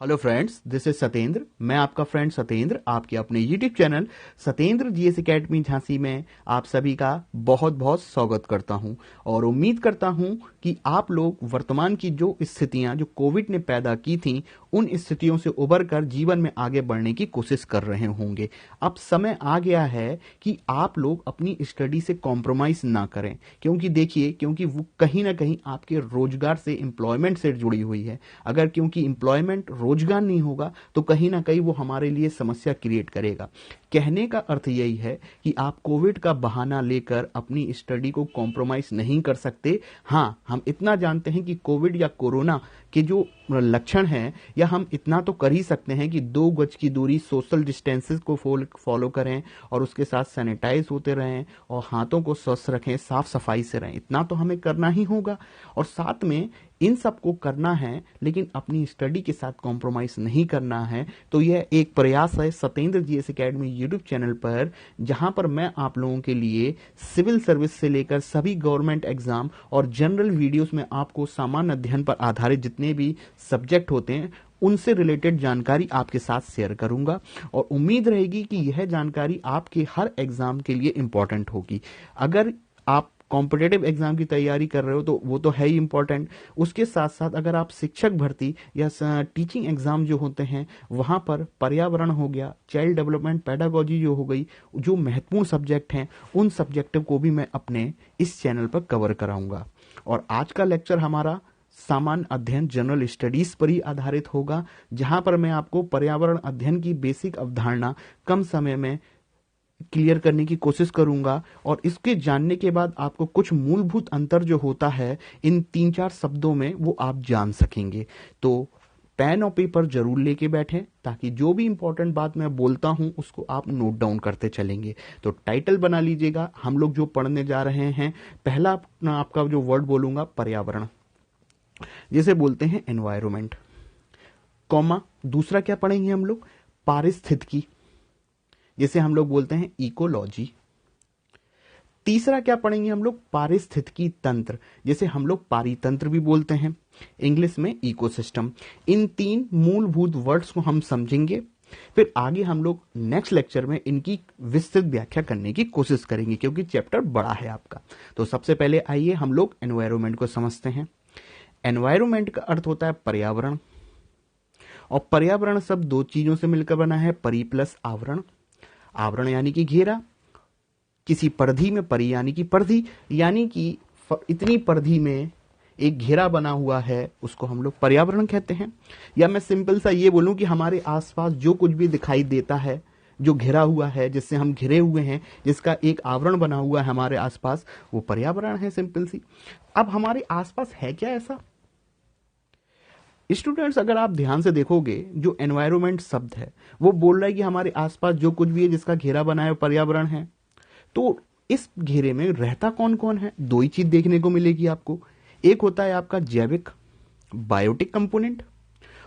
Hello friends, this is Satyendra. मैं आपका friend Satyendra आपके अपने YouTube channel Satyendra GS academy Jhansi में आप सभी का बहुत बहुत स्वागत करता हूं और उम्मीद करता हूं कि आप लोग वर्तमान की जो स्थितियां जो कोविड ने पैदा की थी उन स्थितियों से उबर कर जीवन में आगे बढ़ने की कोशिश कर रहे होंगे। अब समय आ गया है कि आप लोग अपनी स्टडी से कॉम्प्रोमाइज ना करें, क्योंकि वो कहीं ना कहीं आपके रोजगार से, एम्प्लॉयमेंट से जुड़ी हुई है। अगर क्योंकि एम्प्लॉयमेंट, रोजगार नहीं होगा तो कहीं ना कहीं वो हमारे लिए समस्या क्रिएट करेगा। कहने का अर्थ यही है कि आप कोविड का बहाना लेकर अपनी स्टडी को कॉम्प्रोमाइज नहीं कर सकते। हाँ, हम इतना जानते हैं कि कोविड या कोरोना के जो लक्षण हैं, या हम इतना तो कर ही सकते हैं कि 2 गज की दूरी, सोशल डिस्टेंसेस को फॉलो करें और उसके साथ सैनिटाइज होते रहें और हाथों को स्वस्थ रखें, साफ सफाई से रहें। इतना तो हमें करना ही होगा और साथ में इन सब को करना है, लेकिन अपनी स्टडी के साथ कॉम्प्रोमाइज नहीं करना है। तो यह एक प्रयास है Satyendra GS academy YouTube channel पर, जहां पर मैं आप लोगों के लिए सिविल सर्विस से लेकर सभी गवर्नमेंट एग्जाम और जनरल वीडियोस में आपको सामान्य अध्ययन पर आधारित जितने भी सब्जेक्ट होते हैं उनसे रिलेटेड जानकारी आपके साथ शेयर करूंगा और उम्मीद रहेगी कि यह जानकारी आपके हर एग्जाम के लिए इंपॉर्टेंट होगी। अगर आप कॉम्पिटेटिव एग्जाम की तैयारी कर रहे हो तो वो तो है ही इंपॉर्टेंट, उसके साथ साथ अगर आप शिक्षक भर्ती या टीचिंग एग्जाम जो होते हैं वहां पर पर्यावरण हो गया, चाइल्ड डेवलपमेंट, पेडागोजी जो हो गई, जो महत्वपूर्ण सब्जेक्ट हैं उन सब्जेक्ट को भी मैं अपने इस चैनल पर कवर कराऊंगा। और आज का लेक्चर हमारा सामान्य अध्ययन, जनरल स्टडीज पर ही आधारित होगा, जहां पर मैं आपको पर्यावरण अध्ययन की बेसिक अवधारणा कम समय में क्लियर करने की कोशिश करूंगा और इसके जानने के बाद आपको कुछ मूलभूत अंतर जो होता है इन 3-4 शब्दों में वो आप जान सकेंगे। तो पेन और पेपर जरूर लेके बैठें ताकि जो भी इंपॉर्टेंट बात मैं बोलता हूं उसको आप नोट डाउन करते चलेंगे। तो टाइटल बना लीजिएगा, हम लोग जो पढ़ने जा रहे हैं। पहला आपका जो वर्ड बोलूंगा पर्यावरण, जिसे बोलते हैं एनवायरमेंट, कॉमा दूसरा क्या पढ़ेंगे हम लोग, पारिस्थितिकी, जिसे हम लोग बोलते हैं इकोलॉजी। तीसरा क्या पढ़ेंगे हम लोग, पारिस्थितिकी तंत्र, जिसे हम लोग पारितंत्र भी बोलते हैं, इंग्लिश में इकोसिस्टम। इन 3 मूलभूत वर्ड्स को हम समझेंगे, फिर आगे हम लोग नेक्स्ट लेक्चर में इनकी विस्तृत व्याख्या करने की कोशिश करेंगे क्योंकि चैप्टर बड़ा है आपका। तो सबसे पहले आइए हम लोग एनवायरमेंट को समझते हैं। एनवायरमेंट का अर्थ होता है पर्यावरण, और पर्यावरण शब्द 2 चीजों से मिलकर बना है, परि प्लस आवरण। आवरण यानी कि घेरा, किसी परिधि में, परि यानी कि परिधि, यानी कि इतनी परिधि में एक घेरा बना हुआ है, उसको हम लोग पर्यावरण कहते हैं। या मैं सिंपल सा ये बोलूं कि हमारे आसपास जो कुछ भी दिखाई देता है, जो घिरा हुआ है, जिससे हम घिरे हुए हैं, जिसका एक आवरण बना हुआ है हमारे आसपास, वो पर्यावरण है, सिंपल सी। अब हमारे आसपास है क्या ऐसा? स्टूडेंट्स, अगर आप ध्यान से देखोगे, जो एनवायरमेंट शब्द है वो बोल रहा है कि हमारे आसपास जो कुछ भी है जिसका घेरा बना है पर्यावरण है। तो इस घेरे में रहता कौन कौन है? 2 ही चीज देखने को मिलेगी आपको। एक होता है आपका जैविक, बायोटिक कंपोनेंट,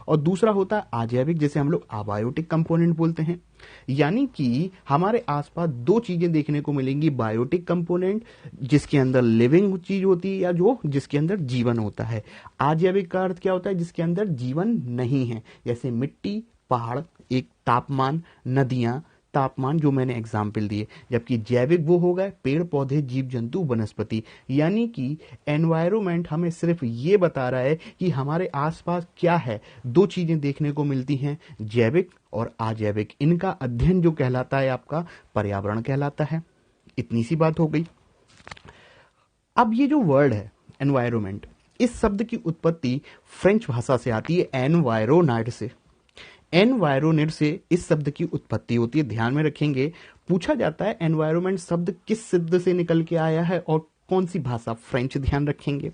और दूसरा होता है अजैविक, जिसे हम लोग अबायोटिक कंपोनेंट बोलते हैं। यानी कि हमारे आसपास 2 चीजें देखने को मिलेंगी, बायोटिक कंपोनेंट जिसके अंदर लिविंग चीज होती है या जो जिसके अंदर जीवन होता है। अजैविक का अर्थ क्या होता है? जिसके अंदर जीवन नहीं है, जैसे मिट्टी, पहाड़, एक तापमान, नदियां, तापमान, जो मैंने एग्जाम्पल दिए। जबकि जैविक वो हो गए पेड़ पौधे, जीव जंतु, वनस्पति। यानी कि एनवायरमेंट हमें सिर्फ ये बता रहा है कि हमारे आसपास क्या है। 2 चीजें देखने को मिलती हैं, जैविक और अजैविक। इनका अध्ययन जो कहलाता है आपका पर्यावरण कहलाता है। इतनी सी बात हो गई। अब ये जो वर्ड है एनवायरमेंट, इस शब्द की उत्पत्ति फ्रेंच भाषा से आती है, एनवायरोनाइड से। एनवायरोनेट से इस शब्द की उत्पत्ति होती है, ध्यान में रखेंगे। पूछा जाता है एनवायरमेंट शब्द किस शब्द से निकल के आया है और कौन सी भाषा, फ्रेंच, ध्यान रखेंगे।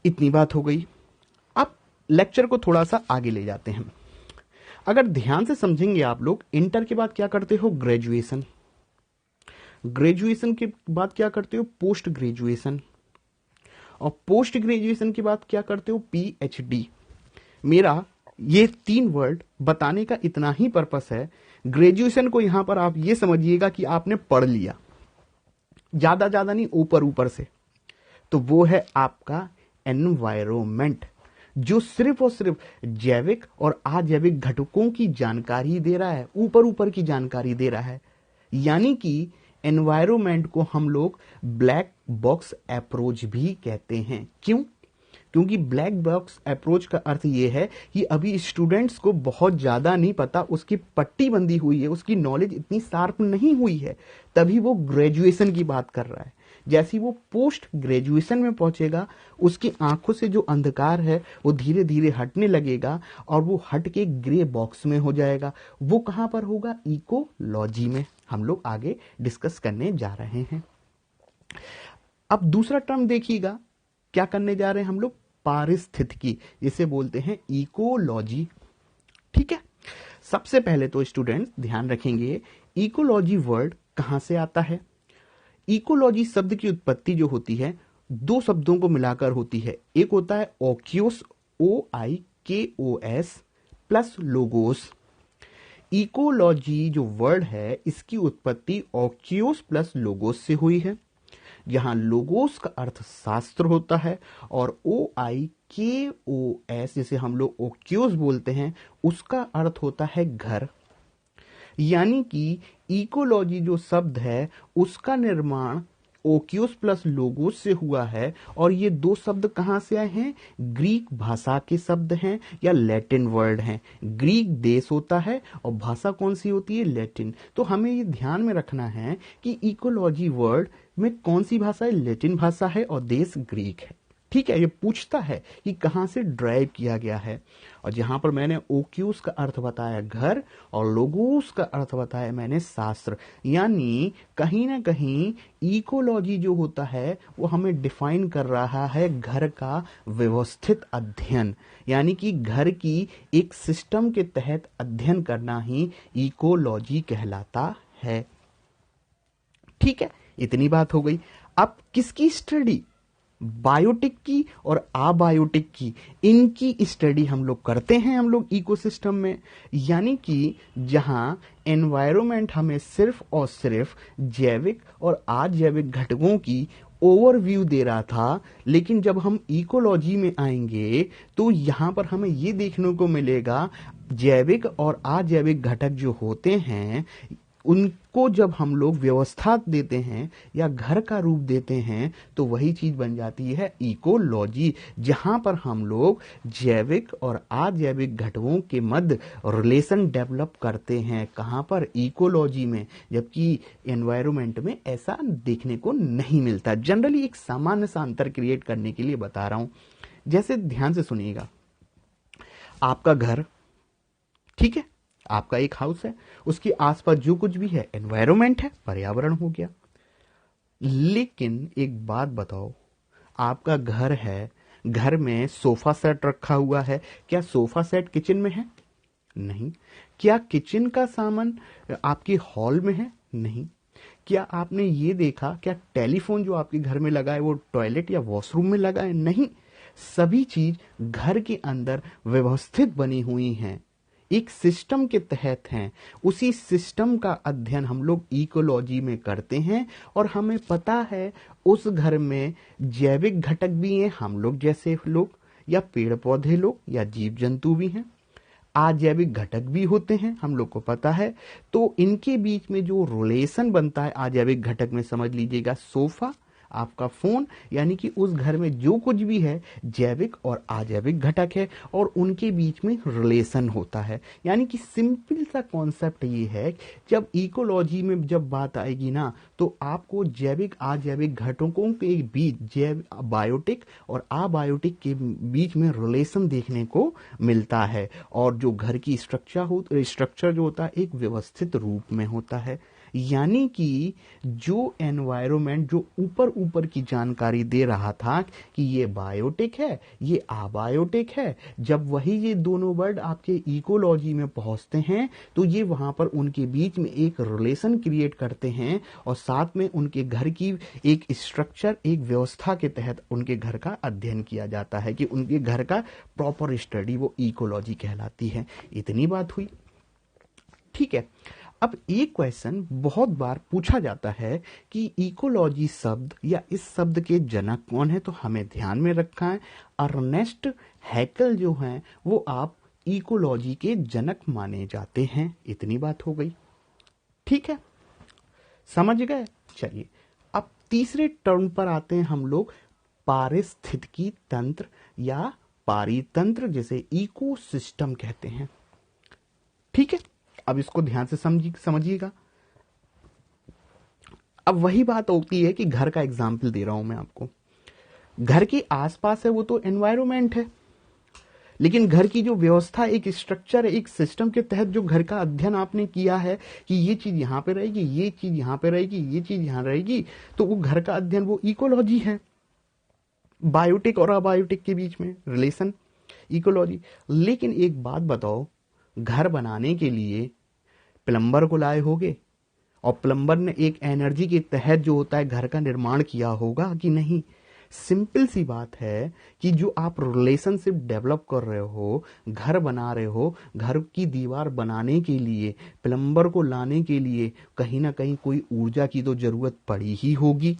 इतनी बात हो गई। अब लेक्चर को थोड़ा सा आगे ले जाते हैं। अगर ध्यान से समझेंगे आप लोग, इंटर के बाद क्या करते हो? ग्रेजुएशन। ग्रेजुएशन के बाद क्या करते हो? Post graduation. और पोस्ट ग्रेजुएशन के बाद क्या करते हो? पीएचडी। मेरा ये 3 वर्ड बताने का इतना ही पर्पस है। ग्रेजुएशन को यहां पर आप ये समझिएगा कि आपने पढ़ लिया, ज्यादा नहीं, ऊपर ऊपर से। तो वो है आपका एनवायरमेंट। जो सिर्फ और सिर्फ जैविक और अजैविक घटकों की जानकारी दे रहा है, ऊपर ऊपर की जानकारी दे रहा है। यानी कि एनवायरमेंट को हम लोग ब्लैक बॉक्स अप्रोच भी कहते हैं। क्यों? क्योंकि ब्लैक बॉक्स अप्रोच का अर्थ यह है कि अभी स्टूडेंट्स को बहुत ज्यादा नहीं पता, उसकी पट्टी बंधी हुई है, उसकी नॉलेज इतनी शार्प नहीं हुई है, तभी वो ग्रेजुएशन की बात कर रहा है। जैसे वो पोस्ट ग्रेजुएशन में पहुंचेगा, उसकी आंखों से जो अंधकार है वो धीरे धीरे हटने लगेगा और वो हट के ग्रे बॉक्स में हो जाएगा। वो कहां पर होगा? इकोलॉजी में। हम लोग आगे डिस्कस करने जा रहे हैं। अब दूसरा टर्म देखिएगा, क्या करने जा रहे हैं हम लोग? पारिस्थितिकी, जिसे बोलते हैं इकोलॉजी। ठीक है, सबसे पहले तो स्टूडेंट्स ध्यान रखेंगे, इकोलॉजी वर्ड कहां से आता है। इकोलॉजी शब्द की उत्पत्ति जो होती है दो शब्दों को मिलाकर होती है। एक होता है ओक्योस, OIKOS प्लस लोगोस। इकोलॉजी जो वर्ड है इसकी उत्पत्ति ओक्योस प्लस लोगोस से हुई है, जहां लोगोस का अर्थ शास्त्र होता है और OIKOS जिसे हम लोग ओक्योस बोलते हैं उसका अर्थ होता है घर। यानी कि इकोलॉजी जो शब्द है उसका निर्माण ओक्योस प्लस लोगोस से हुआ है। और ये दो शब्द कहां से आए हैं? ग्रीक भाषा के शब्द हैं या लैटिन वर्ड हैं। ग्रीक देश होता है और भाषा कौन सी होती है? लैटिन। तो हमें ये ध्यान में रखना है कि इकोलॉजी वर्ड में कौन सी भाषा है? लैटिन भाषा है और देश ग्रीक है। ठीक है, ये पूछता है कि कहां से ड्राइव किया गया है। और जहां पर मैंने ओक्यूस का अर्थ बताया घर और लोगोस का अर्थ बताया मैंने शास्त्र, यानी कहीं ना कहीं इकोलॉजी जो होता है वो हमें डिफाइन कर रहा है घर का व्यवस्थित अध्ययन, यानी कि घर की एक सिस्टम के तहत अध्ययन करना ही इकोलॉजी कहलाता है। ठीक है, इतनी बात हो गई। अब किसकी स्टडी? बायोटिक की और अबायोटिक की, इनकी स्टडी हम लोग करते हैं हम लोग इकोसिस्टम में। यानी कि जहां एनवायरनमेंट हमें सिर्फ और सिर्फ जैविक और अजैविक घटकों की ओवरव्यू दे रहा था, लेकिन जब हम इकोलॉजी में आएंगे तो यहां पर हमें ये देखने को मिलेगा जैविक और अजैविक घटक जो होते हैं उनको जब हम लोग व्यवस्था देते हैं या घर का रूप देते हैं तो वही चीज बन जाती है इकोलॉजी, जहां पर हम लोग जैविक और अजैविक घटकों के मध्य रिलेशन डेवलप करते हैं। कहां पर? इकोलॉजी में। जबकि एनवायरनमेंट में ऐसा देखने को नहीं मिलता। जनरली एक सामान्य सा अंतर क्रिएट करने के लिए बता रहा हूं। जैसे ध्यान से सुनिएगा, आपका घर, ठीक है, आपका एक हाउस है, उसके आसपास जो कुछ भी है एनवायरनमेंट है, पर्यावरण हो गया। लेकिन एक बात बताओ, आपका घर है, घर में सोफा सेट रखा हुआ है, क्या सोफा सेट किचन में है? नहीं। क्या किचन का सामान आपके हॉल में है? नहीं। क्या आपने ये देखा, क्या टेलीफोन जो आपके घर में लगा है वो टॉयलेट या वॉशरूम में लगा है? नहीं। सभी चीज घर के अंदर व्यवस्थित बनी हुई हैं, एक सिस्टम के तहत हैं। उसी सिस्टम का अध्ययन हम लोग इकोलॉजी में करते हैं और हमें पता है उस घर में जैविक घटक भी हैं, हम लोग जैसे लोग, या पेड़ पौधे लोग, या जीव जंतु भी हैं। अजैविक घटक भी होते हैं, हम लोग को पता है। तो इनके बीच में जो रिलेशन बनता है अजैविक घटक में, समझ लीजिएगा सोफा, आपका फोन, यानी कि उस घर में जो कुछ भी है जैविक और अजैविक घटक है और उनके बीच में रिलेशन होता है। यानी कि सिंपल सा कॉन्सेप्ट ये है, जब इकोलॉजी में जब बात आएगी ना तो आपको जैविक अजैविक घटकों के बीच, जैव बायोटिक और अबायोटिक के बीच में रिलेशन देखने को मिलता है। और जो घर की स्ट्रक्चर जो होता है एक व्यवस्थित रूप में होता है। यानी कि जो एनवायरनमेंट जो ऊपर ऊपर की जानकारी दे रहा था कि ये बायोटिक है, ये अबायोटिक है, जब वही ये दोनों वर्ड आपके इकोलॉजी में पहुंचते हैं तो ये वहां पर उनके बीच में एक रिलेशन क्रिएट करते हैं और साथ में उनके घर की एक स्ट्रक्चर, एक व्यवस्था के तहत उनके घर का अध्ययन किया जाता है कि उनके घर का प्रॉपर स्टडी वो इकोलॉजी कहलाती है। इतनी बात हुई, ठीक है। अब एक क्वेश्चन बहुत बार पूछा जाता है कि इकोलॉजी शब्द या इस शब्द के जनक कौन है, तो हमें ध्यान में रखा है अर्नेस्ट हैकेल जो हैं वो आप इकोलॉजी के जनक माने जाते हैं। इतनी बात हो गई, ठीक है, समझ गए। चलिए अब तीसरे टर्म पर आते हैं हम लोग, पारिस्थितिकी तंत्र या पारितंत्र, जिसे इकोसिस्टम कहते हैं। ठीक है, अब इसको ध्यान से समझिएगा। अब वही बात होती है कि घर का एग्जाम्पल दे रहा हूं मैं आपको। घर के आसपास है वो तो एनवायरमेंट है, लेकिन घर की जो व्यवस्था, एक स्ट्रक्चर, एक सिस्टम के तहत जो घर का अध्ययन आपने किया है कि ये चीज यहां पे रहेगी, ये चीज यहां पे रहेगी, ये चीज यहां रहेगी, तो वो घर का अध्ययन वो इकोलॉजी है। बायोटिक और अबायोटिक के बीच में रिलेशन, इकोलॉजी। लेकिन एक बात बताओ, घर बनाने के लिए प्लम्बर को लाए होगे और प्लम्बर ने एक एनर्जी के तहत जो होता है घर का निर्माण किया होगा कि नहीं? सिंपल सी बात है कि जो आप रिलेशनशिप डेवलप कर रहे हो, घर बना रहे हो, घर की दीवार बनाने के लिए प्लम्बर को लाने के लिए कहीं ना कहीं कोई ऊर्जा की तो जरूरत पड़ी ही होगी।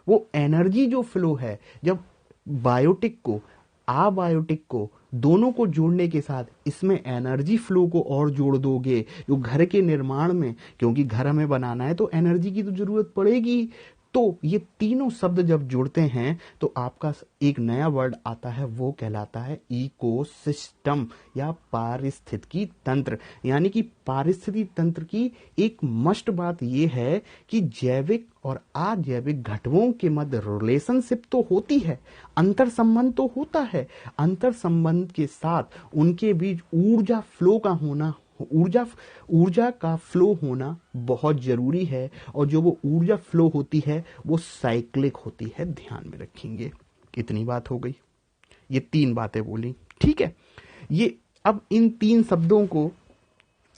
वो एनर्जी जो फ्लो है, जब बायोटिक को अबायोटिक को दोनों को जोड़ने के साथ इसमें एनर्जी फ्लो को और जोड़ दोगे जो घर के निर्माण में, क्योंकि घर हमें बनाना है तो एनर्जी की तो जरूरत पड़ेगी। तो ये तीनों शब्द जब जुड़ते हैं तो आपका एक नया वर्ड आता है, वो कहलाता है इकोसिस्टम या पारिस्थितिकी तंत्र। यानी कि पारिस्थितिकी तंत्र की एक मस्ट बात यह है कि जैविक और अजैविक घटकों के मध्य रिलेशनशिप तो होती है, अंतर संबंध तो होता है। अंतर संबंध के साथ उनके बीच ऊर्जा फ्लो का होना, ऊर्जा का फ्लो होना बहुत जरूरी है। और जो वो ऊर्जा फ्लो होती है वो साइक्लिक होती है, ध्यान में रखेंगे। इतनी बात हो गई, ये तीन बातें बोली, ठीक है। ये अब इन तीन शब्दों को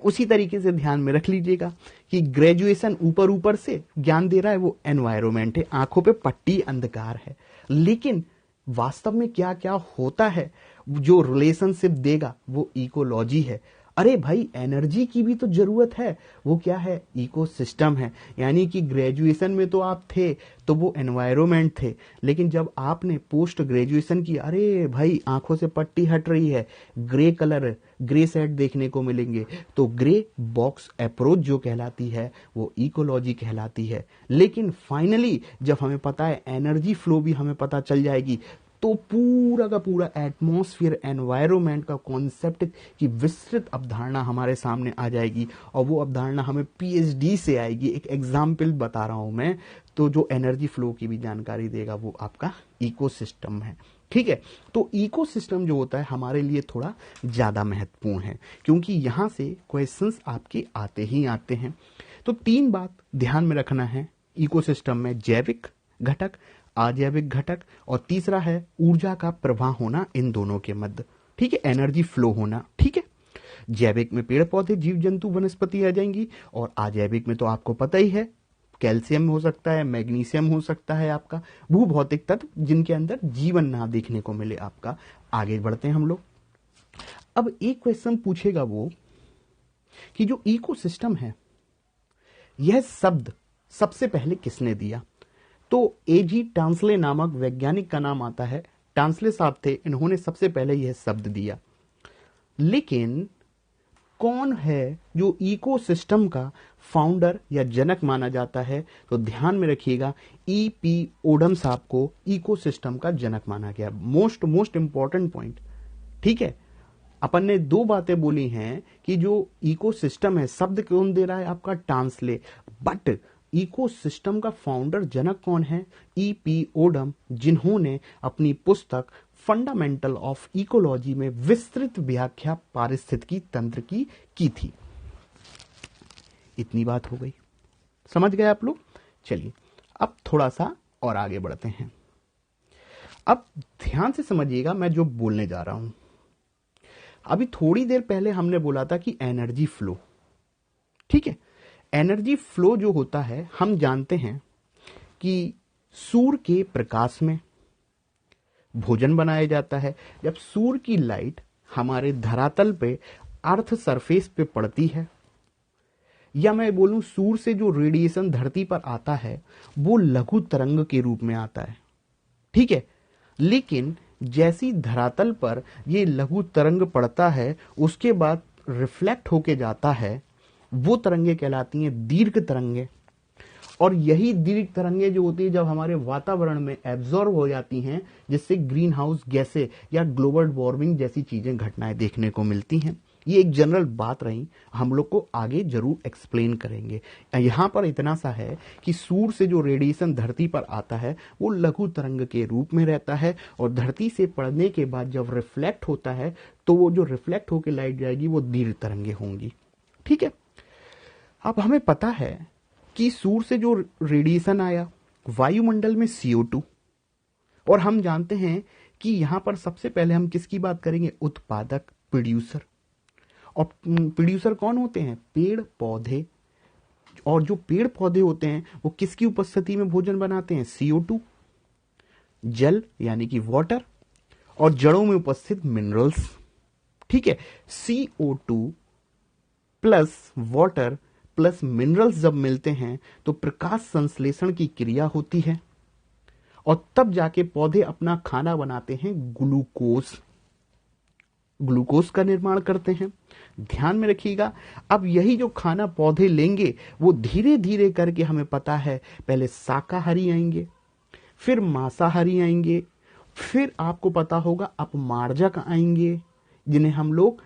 उसी तरीके से ध्यान में रख लीजिएगा कि ग्रेजुएशन ऊपर ऊपर से ज्ञान दे रहा है, वो एनवायरमेंट है, आंखों पे पट्टी अंधकार है, लेकिन वास्तव में क्या क्या होता है जो रिलेशनशिप देगा वो इकोलॉजी है। अरे भाई, एनर्जी की भी तो जरूरत है, वो क्या है? इकोसिस्टम है। यानी कि ग्रेजुएशन में तो आप थे तो वो एनवायरमेंट थे, लेकिन जब आपने पोस्ट ग्रेजुएशन की, अरे भाई आंखों से पट्टी हट रही है, ग्रे कलर, ग्रे सेट देखने को मिलेंगे, तो ग्रे बॉक्स अप्रोच जो कहलाती है वो इकोलॉजी कहलाती है। लेकिन फाइनली जब हमें पता है एनर्जी फ्लो भी हमें पता चल जाएगी, तो पूरा का पूरा एटमॉस्फेयर एनवायरनमेंट का कॉन्सेप्ट की विस्तृत अवधारणा हमारे सामने आ जाएगी। और वो अवधारणा हमें पीएचडी से आएगी। एक एग्जाम्पल बता रहा हूं मैं, तो जो एनर्जी फ्लो की भी जानकारी देगा वो आपका इकोसिस्टम है, ठीक है। तो इकोसिस्टम जो होता है हमारे लिए थोड़ा ज्यादा महत्वपूर्ण है, क्योंकि यहां से क्वेश्चंस आपके आते ही आते हैं। तो तीन बात ध्यान में रखना है इकोसिस्टम में, जैविक घटक, अजैविक घटक, और तीसरा है ऊर्जा का प्रवाह होना इन दोनों के मध्य, ठीक है, एनर्जी फ्लो होना, ठीक है। जैविक में पेड़ पौधे, जीव जंतु, वनस्पति आ जाएंगी, और अजैविक में तो आपको पता ही है, कैल्शियम हो सकता है, मैग्नीशियम हो सकता है, आपका भूभौतिक तत्व जिनके अंदर जीवन ना देखने को मिले आपका। आगे बढ़ते हैं हम लोग। अब एक क्वेश्चन पूछेगा वो कि जो इकोसिस्टम है, यह शब्द सबसे पहले किसने दिया? तो एजी टांसले नामक वैज्ञानिक का नाम आता है। टांसले साहब थे, इन्होंने सबसे पहले यह शब्द दिया। लेकिन कौन है जो इकोसिस्टम का फाउंडर या जनक माना जाता है? तो ध्यान में रखिएगा, ईपी ओडम साहब को इकोसिस्टम का जनक माना गया। मोस्ट इंपॉर्टेंट पॉइंट, ठीक है। अपन ने दो बातें बोली हैं कि जो इकोसिस्टम है, शब्द कौन दे रहा है? आपका टांसले। बट इकोसिस्टम का फाउंडर जनक कौन है? ईपी ओडम, जिन्होंने अपनी पुस्तक फंडामेंटल ऑफ इकोलॉजी में विस्तृत व्याख्या पारिस्थितिकी तंत्र की थी। इतनी बात हो गई, समझ गए आप लोग? चलिए अब थोड़ा सा और आगे बढ़ते हैं। अब ध्यान से समझिएगा मैं जो बोलने जा रहा हूं। अभी थोड़ी देर पहले हमने बोला था कि एनर्जी फ्लो, ठीक है। एनर्जी फ्लो जो होता है, हम जानते हैं कि सूर्य के प्रकाश में भोजन बनाया जाता है। जब सूर्य की लाइट हमारे धरातल पे, अर्थ सरफेस पे पड़ती है, या मैं बोलूं सूर्य से जो रेडिएशन धरती पर आता है वो लघु तरंग के रूप में आता है, ठीक है। लेकिन जैसी धरातल पर ये लघु तरंग पड़ता है उसके बाद रिफ्लेक्ट होके जाता है, वो तरंगे कहलाती हैं दीर्घ तरंगे। और यही दीर्घ तरंगे जो होती है जब हमारे वातावरण में एब्जॉर्ब हो जाती हैं, जिससे ग्रीन हाउस गैसें या ग्लोबल वार्मिंग जैसी चीजें घटनाएं देखने को मिलती हैं। ये एक जनरल बात रही, हम लोग को आगे जरूर एक्सप्लेन करेंगे। यहां पर इतना सा है कि सूर्य से जो रेडिएशन धरती पर आता है वो लघु तरंग के रूप में रहता है, और धरती से पड़ने के बाद जब रिफ्लेक्ट होता है तो वो जो रिफ्लेक्ट होकर लाइट जाएगी वो दीर्घ तरंगे होंगी, ठीक है। अब हमें पता है कि सूर्य से जो रेडिएशन आया वायुमंडल में CO2, और हम जानते हैं कि यहां पर सबसे पहले हम किसकी बात करेंगे, उत्पादक, प्रोड्यूसर। और प्रोड्यूसर कौन होते हैं, पेड़ पौधे। और जो पेड़ पौधे होते हैं वो किसकी उपस्थिति में भोजन बनाते हैं, CO2, जल यानी कि वाटर, और जड़ों में उपस्थित मिनरल्स, ठीक है। CO2 plus water plus minerals जब मिलते हैं तो प्रकाश संश्लेषण की क्रिया होती है, और तब जाके पौधे अपना खाना बनाते हैं, ग्लूकोज का निर्माण करते हैं। ध्यान में रखिएगा, अब यही जो खाना पौधे लेंगे वो धीरे धीरे करके हमें पता है पहले शाकाहारी आएंगे, फिर मांसाहारी आएंगे, फिर आपको पता होगा अपमार्जक आएंगे जिन्हें हम लोग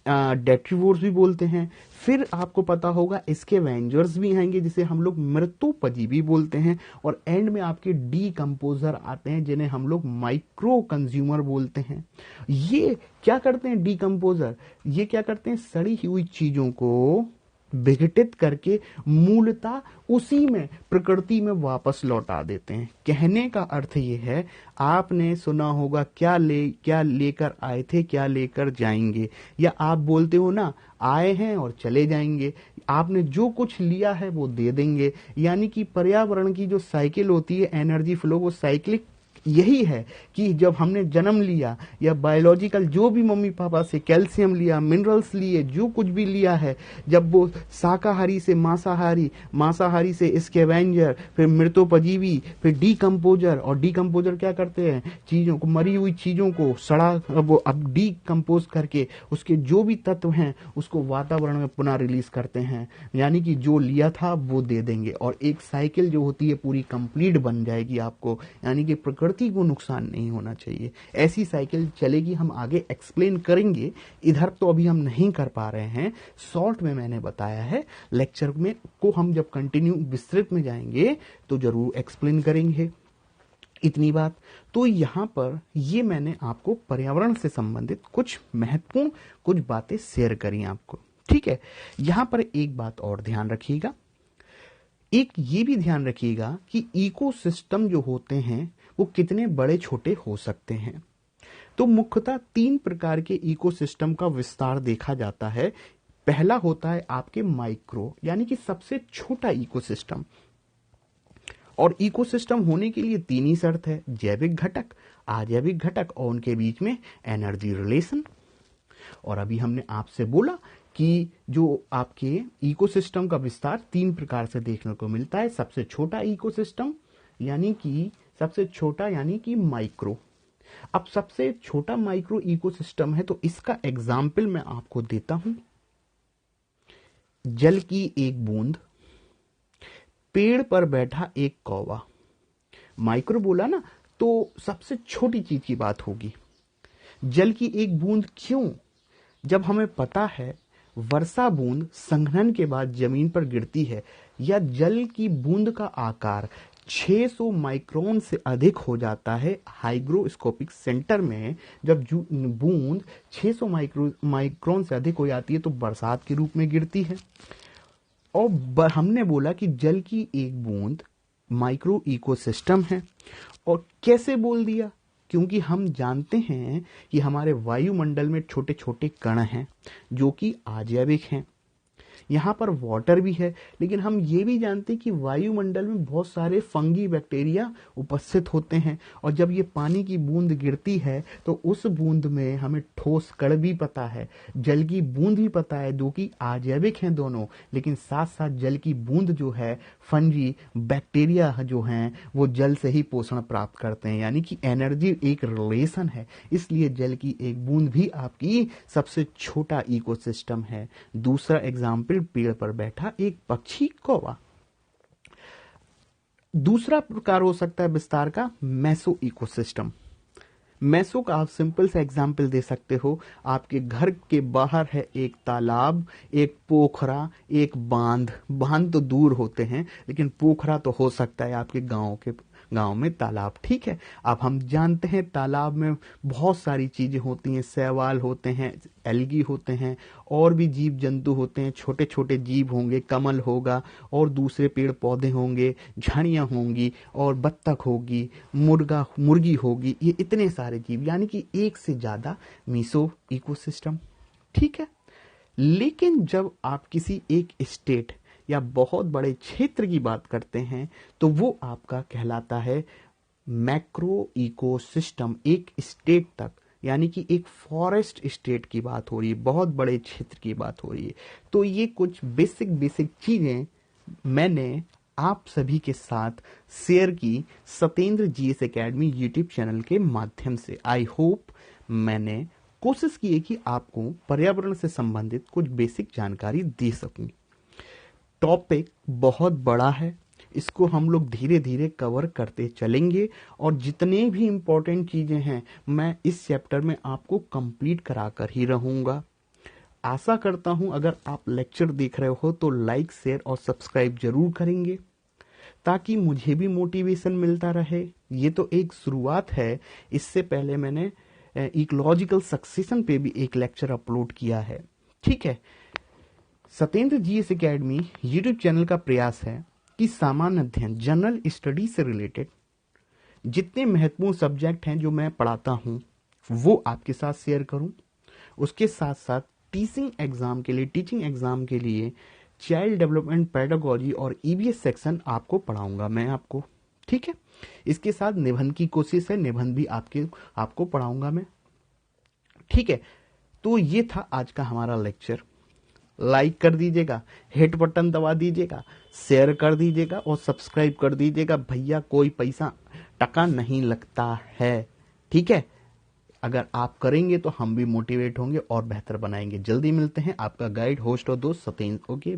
डेट्रीवोर्स भी बोलते हैं, फिर आपको पता होगा इसके वेंजर्स भी आएंगे जिसे हम लोग मृतोपजीवी भी बोलते हैं, और एंड में आपके डीकंपोजर आते हैं जिन्हें हम लोग माइक्रो कंज्यूमर बोलते हैं। ये क्या करते हैं डीकंपोजर, ये क्या करते हैं, सड़ी हुई चीजों को विघटित करके मूलतः उसी में प्रकृति में वापस लौटा देते हैं। कहने का अर्थ ये है, आपने सुना होगा क्या लेकर आए थे क्या लेकर जाएंगे, या आप बोलते हो ना आए हैं और चले जाएंगे, आपने जो कुछ लिया है वो दे देंगे। यानी कि पर्यावरण की जो साइकिल होती है एनर्जी फ्लो, वो साइक्लिक यही है कि जब हमने जन्म लिया या बायोलॉजिकल जो भी मम्मी पापा से कैल्शियम लिया, मिनरल्स लिए, जो कुछ भी लिया है, जब वो शाकाहारी से मांसाहारी, मांसाहारी से स्कैवेंजर, फिर मृतोपजीवी, फिर डीकंपोजर, और डीकंपोजर क्या करते हैं, चीजों को, मरी हुई चीजों को वो अब डीकंपोज करके उसके जो भी तत्व हैं उसको वातावरण में पुनः रिलीज करते हैं। यानी कि जो लिया था वो दे देंगे, और एक साइकिल जो होती है पूरी कंप्लीट बन जाएगी आपको। यानी कि प्रकृति को नुकसान नहीं होना चाहिए, ऐसी साइकिल चलेगी। हम आगे एक्सप्लेन करेंगे, इधर तो अभी हम नहीं कर पा रहे हैं, शॉर्ट में मैंने बताया है। लेक्चर में को हम जब कंटिन्यू विस्तृत में जाएंगे तो जरूर एक्सप्लेन करेंगे। इतनी बात तो यहां पर ये मैंने आपको पर्यावरण से संबंधित कुछ महत्वपूर्ण कुछ बातें शेयर करी आपको, ठीक है। यहां पर एक बात और ध्यान रखिएगा, एक ये भी ध्यान रखिएगा कि इकोसिस्टम जो होते हैं वो कितने बड़े छोटे हो सकते हैं। तो मुख्यतः 3 प्रकार के इकोसिस्टम का विस्तार देखा जाता है। पहला होता है आपके माइक्रो, यानी कि सबसे छोटा इकोसिस्टम। और इकोसिस्टम होने के लिए 3 ही शर्त है, जैविक घटक, अजैविक घटक और उनके बीच में एनर्जी रिलेशन। और अभी हमने आपसे बोला कि जो आपके इकोसिस्टम का विस्तार 3 प्रकार से देखने को मिलता है। सबसे छोटा इकोसिस्टम यानी कि माइक्रो। अब सबसे छोटा माइक्रो इकोसिस्टम है तो इसका एग्जाम्पल मैं आपको देता हूं। जल की एक बूंद, पेड़ पर बैठा एक कौवा। माइक्रो बोला ना तो सबसे छोटी चीज की बात होगी। जल की एक बूंद क्यों, जब हमें पता है वर्षा बूंद संघनन के बाद जमीन पर गिरती है, या जल की बूंद का आकार 600 माइक्रोन से अधिक हो जाता है हाइग्रोस्कोपिक सेंटर में। जब बूंद 600 माइक्रोन से अधिक हो जाती है तो बरसात के रूप में गिरती है। और हमने बोला कि जल की एक बूंद माइक्रो इकोसिस्टम है। और कैसे बोल दिया, क्योंकि हम जानते हैं कि हमारे वायुमंडल में छोटे छोटे कण हैं जो कि अजैविक हैं। यहाँ पर वाटर भी है, लेकिन हम ये भी जानते हैं कि वायुमंडल में बहुत सारे फंगी बैक्टीरिया उपस्थित होते हैं, और जब ये पानी की बूंद गिरती है तो उस बूंद में हमें ठोस कण भी पता है, जल की बूंद भी पता है, जो कि अजैविक हैं दोनों, लेकिन साथ साथ जल की बूंद जो है, फंजी बैक्टीरिया जो हैं, वो जल से ही पोषण प्राप्त करते हैं, यानी कि एनर्जी एक रिलेशन है। इसलिए जल की एक बूंद भी आपकी सबसे छोटा इकोसिस्टम है। दूसरा एग्जाम्पल, पेड़ पर बैठा एक पक्षी, कौवा। दूसरा प्रकार हो सकता है विस्तार का मेसो इकोसिस्टम। मेसो का आप सिंपल सा एग्जाम्पल दे सकते हो, आपके घर के बाहर है एक तालाब, एक पोखरा, एक बांध। बांध तो दूर होते हैं, लेकिन पोखरा तो हो सकता है आपके गांव में तालाब, ठीक है। अब हम जानते हैं तालाब में बहुत सारी चीजें होती हैं, शैवाल होते हैं, एल्गी होते हैं, और भी जीव जंतु होते हैं, छोटे छोटे जीव होंगे, कमल होगा, और दूसरे पेड़ पौधे होंगे, झाड़ियां होंगी, और बत्तख होगी, मुर्गी होगी, ये इतने सारे जीव, यानी कि एक से ज्यादा मीसो इकोसिस्टम, ठीक है। लेकिन जब आप किसी एक स्टेट या बहुत बड़े क्षेत्र की बात करते हैं तो वो आपका कहलाता है मैक्रो इकोसिस्टम। एक स्टेट तक, यानी कि एक फॉरेस्ट स्टेट की बात हो रही है, बहुत बड़े क्षेत्र की बात हो रही है। तो ये कुछ बेसिक चीजें मैंने आप सभी के साथ शेयर की Satendra GS academy YouTube channel के माध्यम से। आई होप मैंने कोशिश की है कि आपको पर्यावरण से संबंधित कुछ बेसिक जानकारी दे सकूं। टॉपिक बहुत बड़ा है, इसको हम लोग धीरे धीरे कवर करते चलेंगे, और जितने भी इंपॉर्टेंट चीजें हैं मैं इस चैप्टर में आपको कंप्लीट कराकर ही रहूंगा। आशा करता हूं अगर आप लेक्चर देख रहे हो तो लाइक, शेयर और सब्सक्राइब जरूर करेंगे, ताकि मुझे भी मोटिवेशन मिलता रहे। ये तो एक शुरुआत है, इससे पहले मैंने इकोलॉजिकल सक्सेशन पे भी एक लेक्चर अपलोड किया है, ठीक है। Satendra GS academy YouTube channel का प्रयास है कि सामान्य अध्ययन, जनरल स्टडी से रिलेटेड जितने महत्वपूर्ण सब्जेक्ट हैं जो मैं पढ़ाता हूं वो आपके साथ शेयर करूं। उसके साथ साथ टीचिंग एग्जाम के लिए चाइल्ड डेवलपमेंट पेडागोजी और ईवीएस सेक्शन आपको पढ़ाऊंगा मैं आपको, ठीक है। इसके साथ निबंध की कोशिश है, निबंध भी आपको पढ़ाऊंगा मैं, ठीक है। तो ये था आज का हमारा लेक्चर। लाइक कर दीजिएगा, हिट बटन दबा दीजिएगा, शेयर कर दीजिएगा और सब्सक्राइब कर दीजिएगा। भैया कोई पैसा टका नहीं लगता है, ठीक है। अगर आप करेंगे तो हम भी मोटिवेट होंगे और बेहतर बनाएंगे। जल्दी मिलते हैं, आपका गाइड, होस्ट और दोस्त सतेंद्र। ओके।